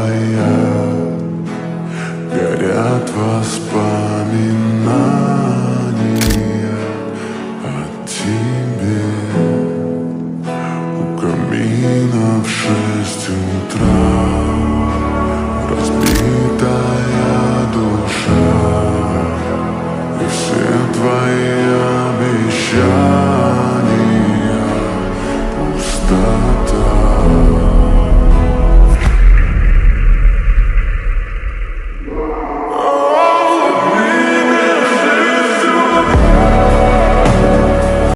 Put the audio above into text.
твоя, горят воспоминания о тебе. У камина в 6 утра